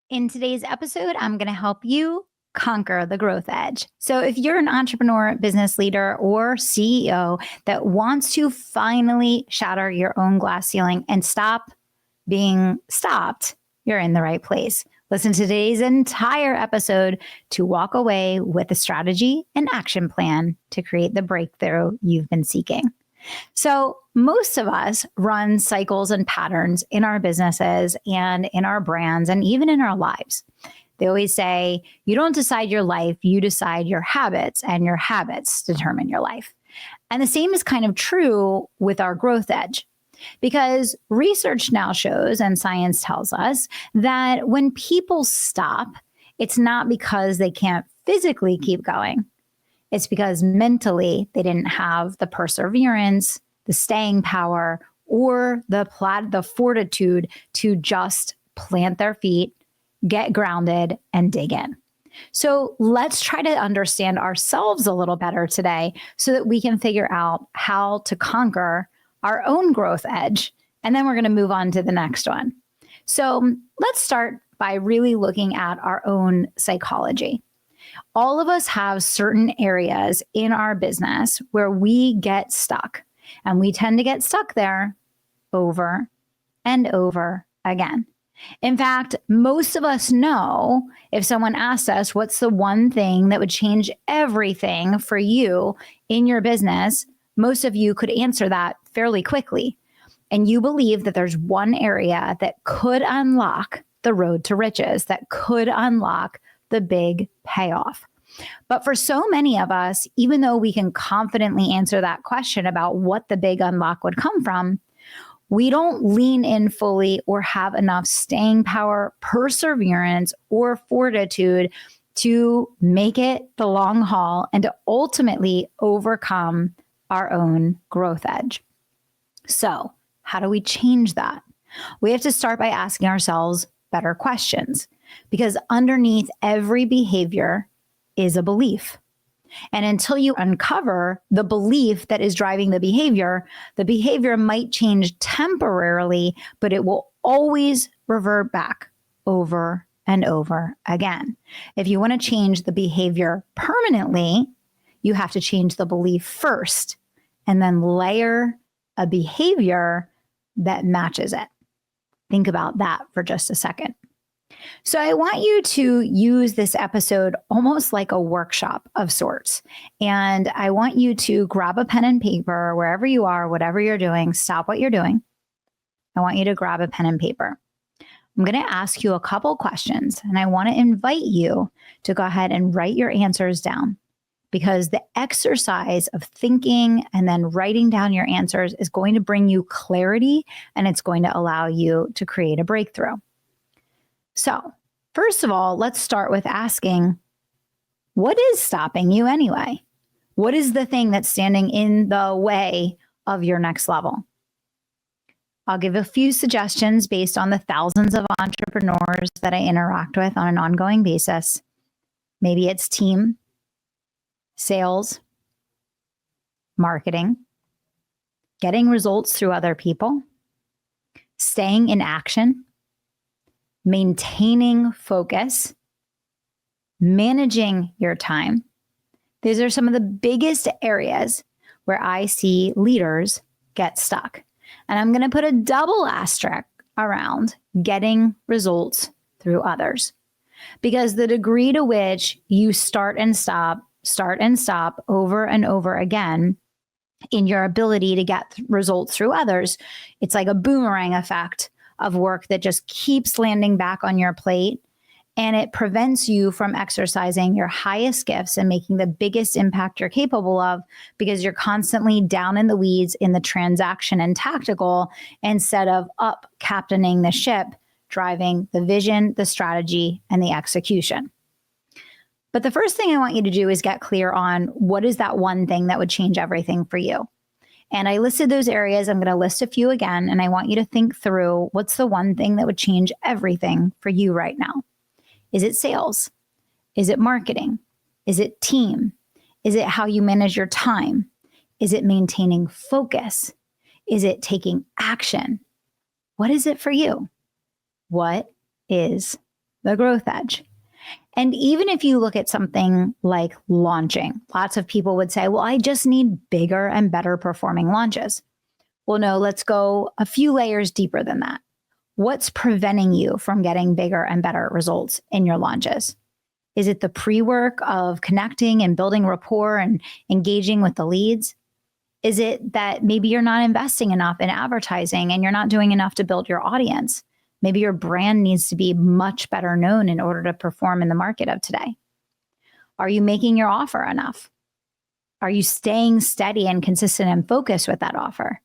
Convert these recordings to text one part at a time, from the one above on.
In today's episode, I'm going to help you conquer the growth edge. So, if you're an entrepreneur, business leader, or CEO that wants to finally shatter your own glass ceiling and stop being stopped, you're in the right place. Listen to today's entire episode to walk away with a strategy and action plan to create the breakthrough you've been seeking. So, most of us run cycles and patterns in our businesses and in our brands and even in our lives. They always say, you don't decide your life, you decide your habits, and your habits determine your life. And the same is kind of true with our growth edge, because research now shows and science tells us that when people stop, it's not because they can't physically keep going. It's because mentally they didn't have the perseverance, the staying power, or the fortitude to just plant their feet, get grounded, and dig in. So let's try to understand ourselves a little better today so that we can figure out how to conquer our own growth edge. And then we're going to move on to the next one. So let's start by really looking at our own psychology. All of us have certain areas in our business where we get stuck, and we tend to get stuck there over and over again. In fact, most of us know if someone asked us, what's the one thing that would change everything for you in your business? Most of you could answer that fairly quickly. And you believe that there's one area that could unlock the road to riches, that could unlock the big payoff. But for so many of us, even though we can confidently answer that question about what the big unlock would come from, we don't lean in fully or have enough staying power, perseverance, or fortitude to make it the long haul and to ultimately overcome our own growth edge. So, how do we change that? We have to start by asking ourselves better questions, because underneath every behavior is a belief. And until you uncover the belief that is driving the behavior might change temporarily, but it will always revert back over and over again. If you want to change the behavior permanently, you have to change the belief first and then layer a behavior that matches it. Think about that for just a second. So I want you to use this episode almost like a workshop of sorts. And I want you to grab a pen and paper wherever you are, whatever you're doing, stop what you're doing. I want you to grab a pen and paper. I'm going to ask you a couple questions, and I want to invite you to go ahead and write your answers down, because the exercise of thinking and then writing down your answers is going to bring you clarity, and it's going to allow you to create a breakthrough. So, first of all, let's start with asking, what is stopping you anyway? What is the thing that's standing in the way of your next level? I'll give a few suggestions based on the thousands of entrepreneurs that I interact with on an ongoing basis. Maybe it's team, sales, marketing, getting results through other people, staying in action, maintaining focus, managing your time. These are some of the biggest areas where I see leaders get stuck. And I'm going to put a double asterisk around getting results through others, because the degree to which you start and stop over and over again in your ability to get results through others, it's like a boomerang effect of work that just keeps landing back on your plate, and it prevents you from exercising your highest gifts and making the biggest impact you're capable of, because you're constantly down in the weeds in the transaction and tactical instead of up captaining the ship, driving the vision, the strategy, and the execution. But the first thing I want you to do is get clear on what is that one thing that would change everything for you. And I listed those areas. I'm going to list a few again, and I want you to think through what's the one thing that would change everything for you right now. Is it sales? Is it marketing? Is it team? Is it how you manage your time? Is it maintaining focus? Is it taking action? What is it for you? What is the growth edge. And even if you look at something like launching, lots of people would say, well, I just need bigger and better performing launches. Well, no, let's go a few layers deeper than that. What's preventing you from getting bigger and better results in your launches? Is it the pre-work of connecting and building rapport and engaging with the leads? Is it that maybe you're not investing enough in advertising and you're not doing enough to build your audience? Maybe your brand needs to be much better known in order to perform in the market of today. Are you making your offer enough? Are you staying steady and consistent and focused with that offer?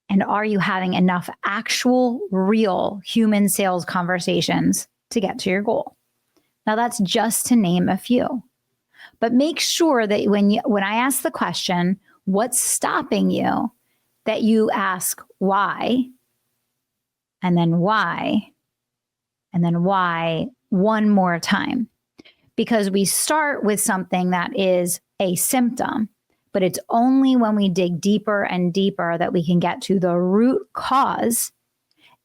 And are you having enough actual, real human sales conversations to get to your goal? Now, that's just to name a few. But make sure that when I ask the question, what's stopping you, that you ask why, and then why, and then why one more time. Because we start with something that is a symptom, but it's only when we dig deeper and deeper that we can get to the root cause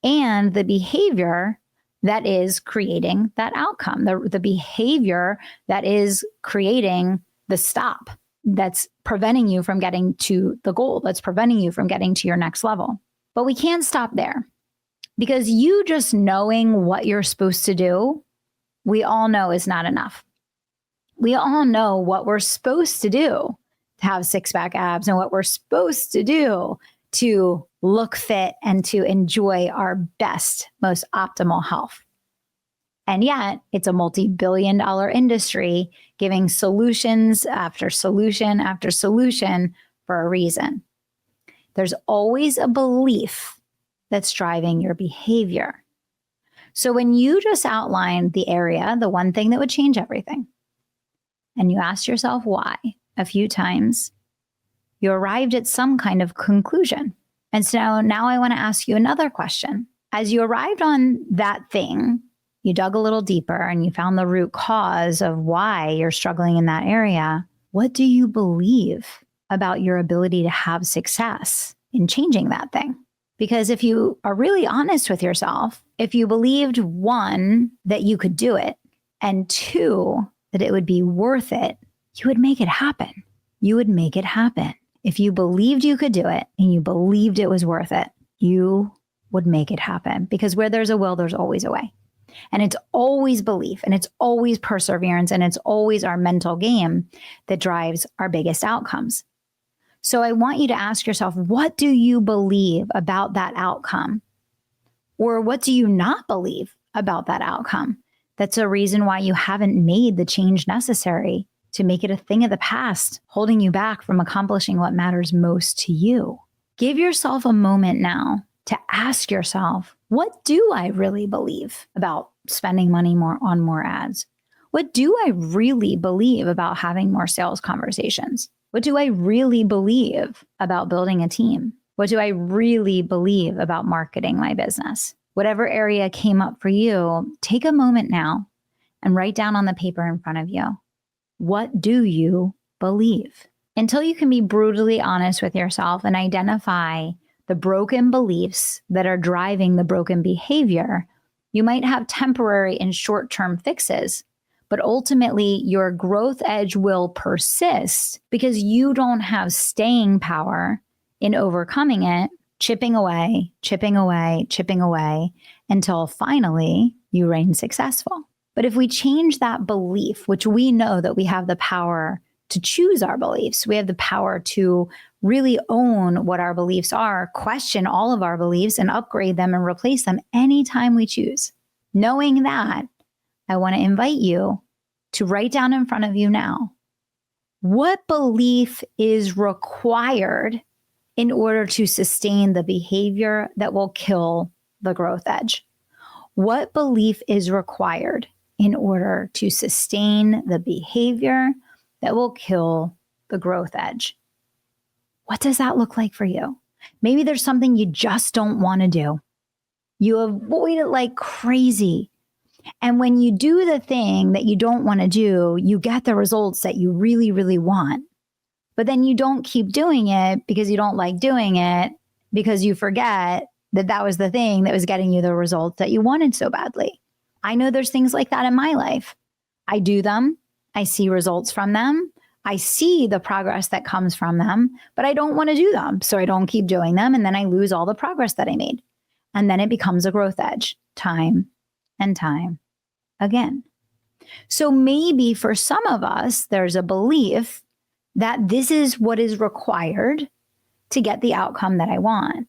and the behavior that is creating that outcome, the behavior that is creating the stop that's preventing you from getting to the goal, that's preventing you from getting to your next level. But we can't stop there, because you just knowing what you're supposed to do, we all know is not enough. We all know what we're supposed to do to have six-pack abs and what we're supposed to do to look fit and to enjoy our best, most optimal health. And yet it's a multi-billion-dollar industry giving solutions after solution after solution for a reason. There's always a belief that's driving your behavior. So when you just outlined the area, the one thing that would change everything, and you asked yourself why a few times, you arrived at some kind of conclusion. And so now I want to ask you another question. As you arrived on that thing, you dug a little deeper and you found the root cause of why you're struggling in that area. What do you believe about your ability to have success in changing that thing? Because if you are really honest with yourself, if you believed, one, that you could do it, and two, that it would be worth it, you would make it happen. You would make it happen. If you believed you could do it and you believed it was worth it, you would make it happen. Because where there's a will, there's always a way. And it's always belief, and it's always perseverance, and it's always our mental game that drives our biggest outcomes. So I want you to ask yourself, what do you believe about that outcome? Or what do you not believe about that outcome? That's a reason why you haven't made the change necessary to make it a thing of the past, holding you back from accomplishing what matters most to you. Give yourself a moment now to ask yourself, what do I really believe about spending money more on more ads? What do I really believe about having more sales conversations? What do I really believe about building a team? What do I really believe about marketing my business? Whatever area came up for you, take a moment now and write down on the paper in front of you. What do you believe? Until you can be brutally honest with yourself and identify the broken beliefs that are driving the broken behavior, you might have temporary and short-term fixes, but ultimately your growth edge will persist because you don't have staying power in overcoming it, chipping away, chipping away, chipping away until finally you reign successful. But if we change that belief, which we know that we have the power to choose our beliefs, we have the power to really own what our beliefs are, question all of our beliefs and upgrade them and replace them anytime we choose. Knowing that, I want to invite you to write down in front of you now, what belief is required in order to sustain the behavior that will kill the growth edge? What belief is required in order to sustain the behavior that will kill the growth edge? What does that look like for you? Maybe there's something you just don't want to do. You avoid it like crazy. And when you do the thing that you don't want to do, you get the results that you really, really want. But then you don't keep doing it because you don't like doing it, because you forget that that was the thing that was getting you the results that you wanted so badly. I know there's things like that in my life. I do them. I see results from them. I see the progress that comes from them, but I don't want to do them. So I don't keep doing them. And then I lose all the progress that I made. And then it becomes a growth edge time and time again. So maybe for some of us, there's a belief that this is what is required to get the outcome that I want.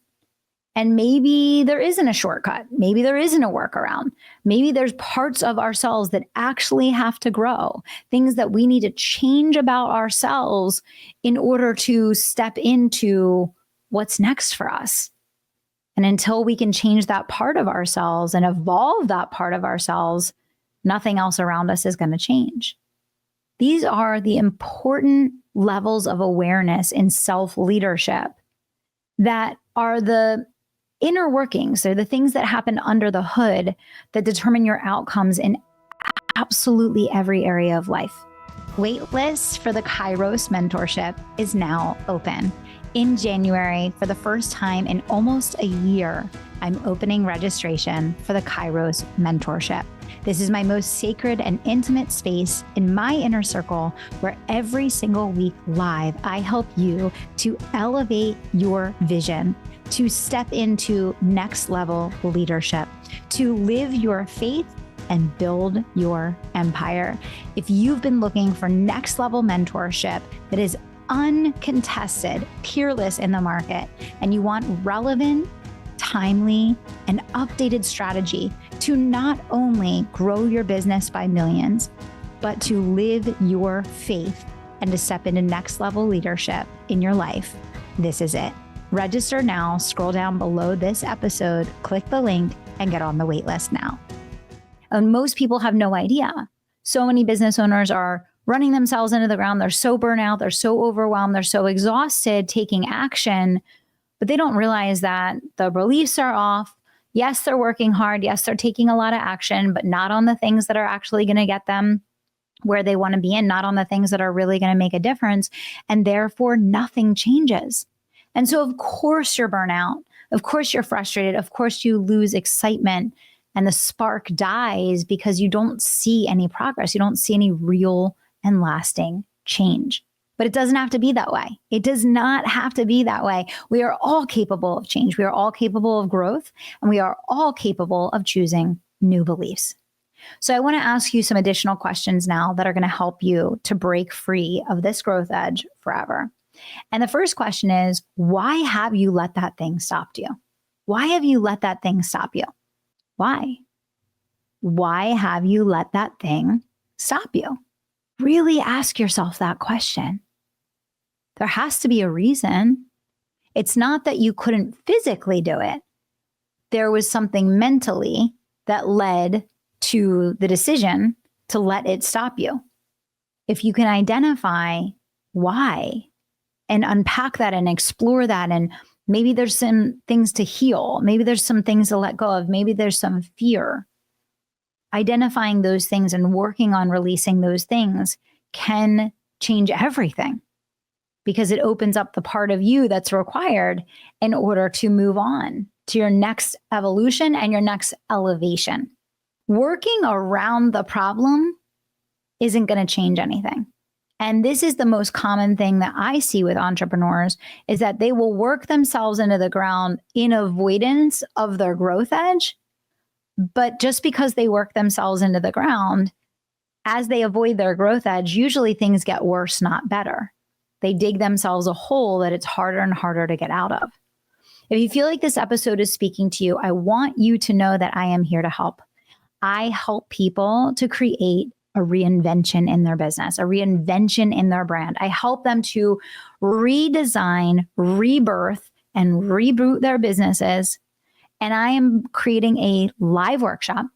And maybe there isn't a shortcut. Maybe there isn't a workaround. Maybe there's parts of ourselves that actually have to grow, things that we need to change about ourselves in order to step into what's next for us. And until we can change that part of ourselves and evolve that part of ourselves, nothing else around us is going to change. These are the important levels of awareness in self-leadership that are the inner workings. They're the things that happen under the hood that determine your outcomes in absolutely every area of life. Waitlist for the Kairos mentorship is now open. In January, for the first time in almost a year, I'm opening registration for the Kairos mentorship. This is my most sacred and intimate space in my inner circle where every single week live, I help you to elevate your vision, to step into next level leadership, to live your faith and build your empire. If you've been looking for next level mentorship that is uncontested, peerless in the market, and you want relevant, timely, and updated strategy to not only grow your business by millions, but to live your faith and to step into next level leadership in your life, this is it. Register now, scroll down below this episode, click the link, and get on the wait list now. And most people have no idea. So many business owners are running themselves into the ground. They're so burnt out. They're so overwhelmed. They're so exhausted taking action, but they don't realize that the beliefs are off. Yes, they're working hard. Yes, they're taking a lot of action, but not on the things that are actually going to get them where they want to be and not on the things that are really going to make a difference. And therefore, nothing changes. And so, of course, you're burnt out. Of course, you're frustrated. Of course, you lose excitement and the spark dies because you don't see any progress. You don't see any real and lasting change. But it doesn't have to be that way. It does not have to be that way. We are all capable of change. We are all capable of growth, and we are all capable of choosing new beliefs. So I want to ask you some additional questions now that are going to help you to break free of this growth edge forever. And the first question is, why have you let that thing stop you? Why have you let that thing stop you? Why? Why have you let that thing stop you? Really ask yourself that question. There has to be a reason. It's not that you couldn't physically do it. There was something mentally that led to the decision to let it stop you. If you can identify why and unpack that and explore that, and maybe there's some things to heal, maybe there's some things to let go of, maybe there's some fear. Identifying those things and working on releasing those things can change everything because it opens up the part of you that's required in order to move on to your next evolution and your next elevation. Working around the problem isn't going to change anything. And this is the most common thing that I see with entrepreneurs is that they will work themselves into the ground in avoidance of their growth edge. But just because they work themselves into the ground, as they avoid their growth edge, usually things get worse, not better. They dig themselves a hole that it's harder and harder to get out of. If you feel like this episode is speaking to you, I want you to know that I am here to help. I help people to create a reinvention in their business, a reinvention in their brand. I help them to redesign, rebirth, and reboot their businesses. And I am creating a live workshop.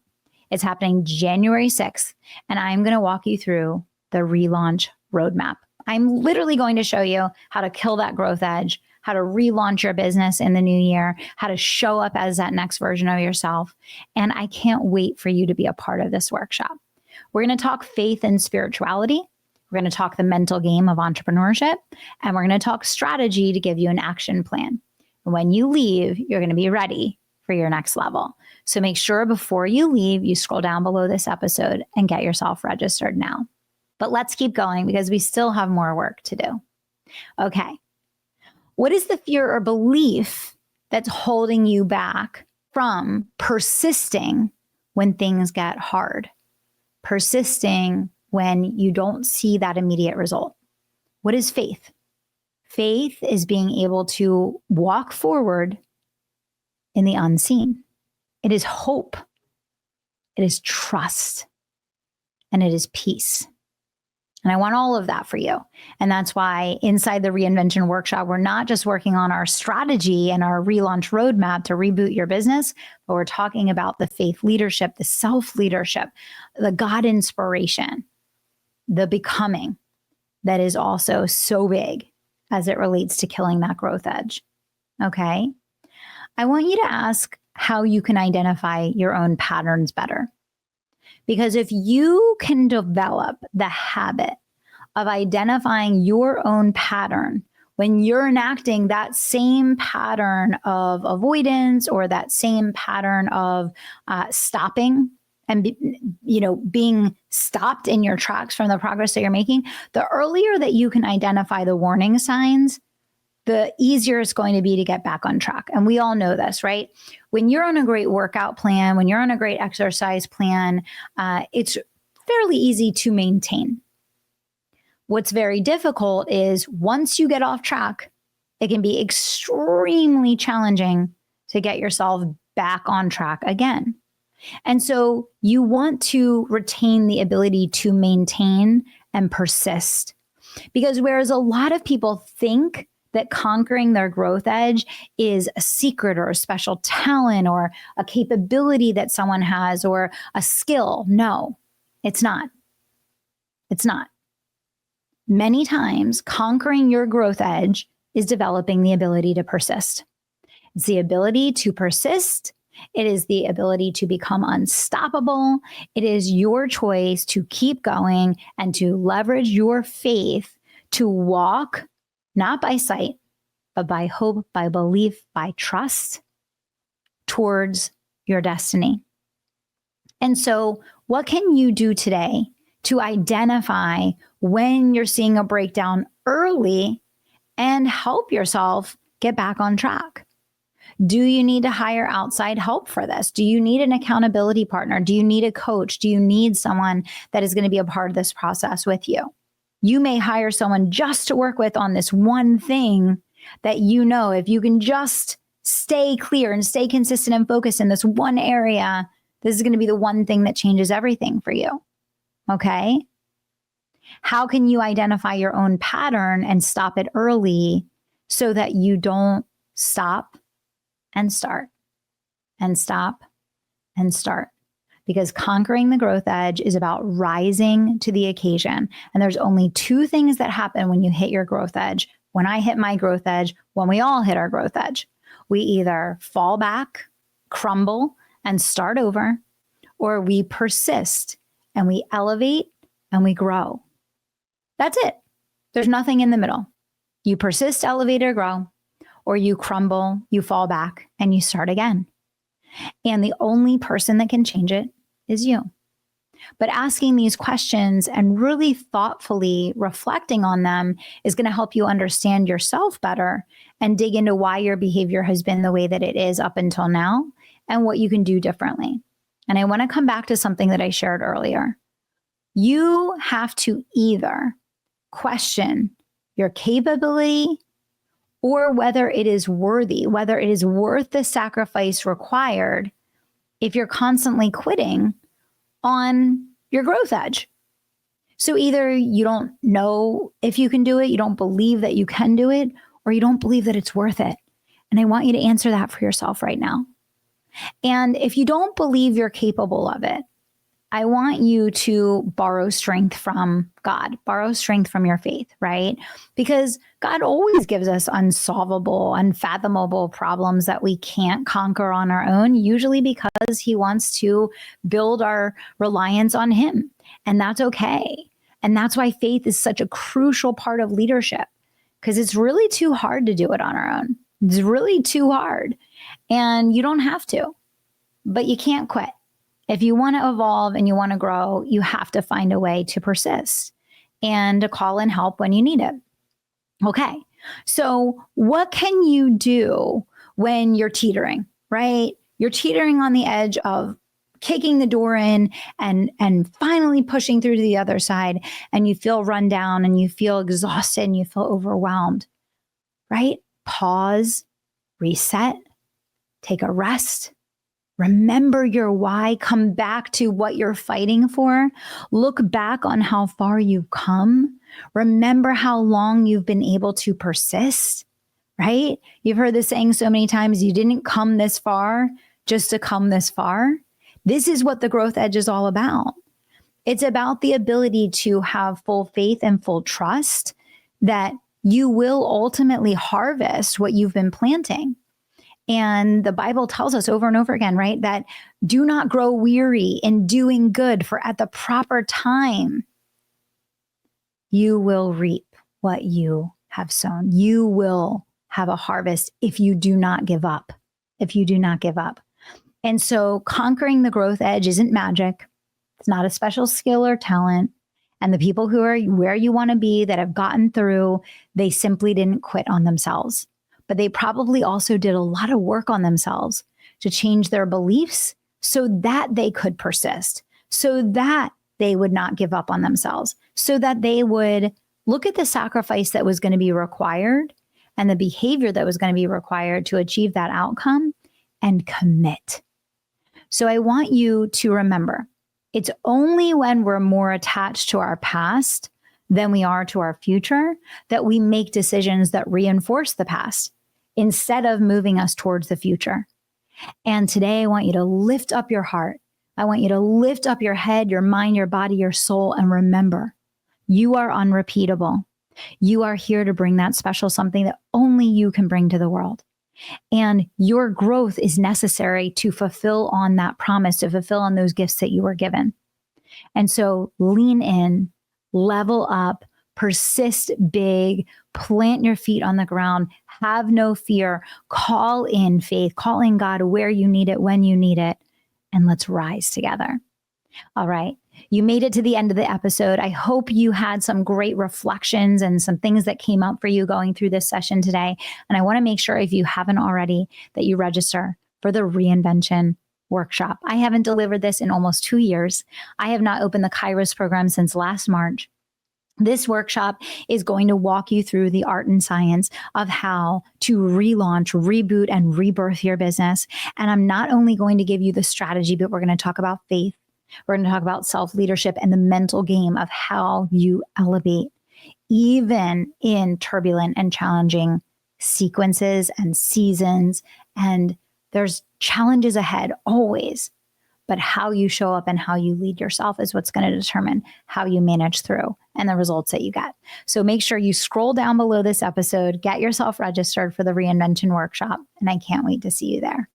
It's happening January 6th, and I'm going to walk you through the relaunch roadmap. I'm literally going to show you how to kill that growth edge, how to relaunch your business in the new year, how to show up as that next version of yourself. And I can't wait for you to be a part of this workshop. We're going to talk faith and spirituality. We're going to talk the mental game of entrepreneurship, and we're going to talk strategy to give you an action plan. And when you leave, you're going to be ready for your next level. So make sure before you leave, you scroll down below this episode and get yourself registered now. But let's keep going because we still have more work to do. Okay. What is the fear or belief that's holding you back from persisting when things get hard? Persisting when you don't see that immediate result. What is faith? Faith is being able to walk forward in the unseen. It is hope. It is trust. And it is peace. And I want all of that for you. And that's why inside the Reinvention Workshop, we're not just working on our strategy and our relaunch roadmap to reboot your business, but we're talking about the faith leadership, the self-leadership, the God inspiration, the becoming that is also so big as it relates to killing that growth edge. Okay? I want you to ask how you can identify your own patterns better. Because if you can develop the habit of identifying your own pattern when you're enacting that same pattern of avoidance or that same pattern of stopping and being stopped in your tracks from the progress that you're making, the earlier that you can identify the warning signs, the easier it's going to be to get back on track. And we all know this, right? When you're on a great workout plan, when you're on a great exercise plan, it's fairly easy to maintain. What's very difficult is once you get off track, it can be extremely challenging to get yourself back on track again. And so you want to retain the ability to maintain and persist. Because whereas a lot of people think that conquering their growth edge is a secret or a special talent or a capability that someone has or a skill. No, it's not. It's not. Many times, conquering your growth edge is developing the ability to persist. It's the ability to persist. It is the ability to become unstoppable. It is your choice to keep going and to leverage your faith to walk not by sight, but by hope, by belief, by trust towards your destiny. And so what can you do today to identify when you're seeing a breakdown early and help yourself get back on track? Do you need to hire outside help for this? Do you need an accountability partner? Do you need a coach? Do you need someone that is going to be a part of this process with you? You may hire someone just to work with on this one thing that if you can just stay clear and stay consistent and focused in this one area, this is going to be the one thing that changes everything for you. Okay? How can you identify your own pattern and stop it early so that you don't stop and start and stop and start? Because conquering the growth edge is about rising to the occasion. And there's only two things that happen when you hit your growth edge. When I hit my growth edge, when we all hit our growth edge, we either fall back, crumble, and start over, or we persist and we elevate and we grow. That's it. There's nothing in the middle. You persist, elevate, or grow, or you crumble, you fall back, and you start again. And the only person that can change it is you. But asking these questions and really thoughtfully reflecting on them is going to help you understand yourself better and dig into why your behavior has been the way that it is up until now and what you can do differently. And I want to come back to something that I shared earlier. You have to either question your capability or whether it is worthy, whether it is worth the sacrifice required if you're constantly quitting on your growth edge. So either you don't know if you can do it, you don't believe that you can do it, or you don't believe that it's worth it. And I want you to answer that for yourself right now. And if you don't believe you're capable of it, I want you to borrow strength from God, borrow strength from your faith, right? Because God always gives us unsolvable, unfathomable problems that we can't conquer on our own, usually because he wants to build our reliance on him. And that's okay. And that's why faith is such a crucial part of leadership, because it's really too hard to do it on our own. It's really too hard. And you don't have to, but you can't quit. If you want to evolve and you want to grow, you have to find a way to persist and to call in help when you need it. Okay. So what can you do when you're teetering, right? You're teetering on the edge of kicking the door in and finally pushing through to the other side, and you feel run down and you feel exhausted and you feel overwhelmed, right? Pause, reset, take a rest. Remember your why. Come back to what you're fighting for. Look back on how far you've come. Remember how long you've been able to persist, right? You've heard this saying so many times, you didn't come this far just to come this far. This is what the growth edge is all about. It's about the ability to have full faith and full trust that you will ultimately harvest what you've been planting. And the Bible tells us over and over again, right, that do not grow weary in doing good, for at the proper time, you will reap what you have sown. You will have a harvest if you do not give up, if you do not give up. And so conquering the growth edge isn't magic. It's not a special skill or talent. And the people who are where you want to be that have gotten through, they simply didn't quit on themselves. But they probably also did a lot of work on themselves to change their beliefs so that they could persist, so that they would not give up on themselves, so that they would look at the sacrifice that was going to be required and the behavior that was going to be required to achieve that outcome and commit. So I want you to remember, it's only when we're more attached to our past than we are to our future that we make decisions that reinforce the past instead of moving us towards the future. And today I want you to lift up your heart. I want you to lift up your head, your mind, your body, your soul, and remember, you are unrepeatable. You are here to bring that special something that only you can bring to the world. And your growth is necessary to fulfill on that promise, to fulfill on those gifts that you were given. And so lean in, level up, persist big, plant your feet on the ground, have no fear, call in faith, call in God where you need it, when you need it, and let's rise together. All right. You made it to the end of the episode. I hope you had some great reflections and some things that came up for you going through this session today. And I want to make sure, if you haven't already, that you register for the Reinvention Workshop. I haven't delivered this in almost 2 years. I have not opened the Kairos program since last March. This workshop is going to walk you through the art and science of how to relaunch, reboot, and rebirth your business. And I'm not only going to give you the strategy, but we're going to talk about faith. We're going to talk about self-leadership and the mental game of how you elevate, even in turbulent and challenging sequences and seasons. And there's challenges ahead always. But how you show up and how you lead yourself is what's going to determine how you manage through and the results that you get. So make sure you scroll down below this episode, get yourself registered for the Reinvention Workshop, and I can't wait to see you there.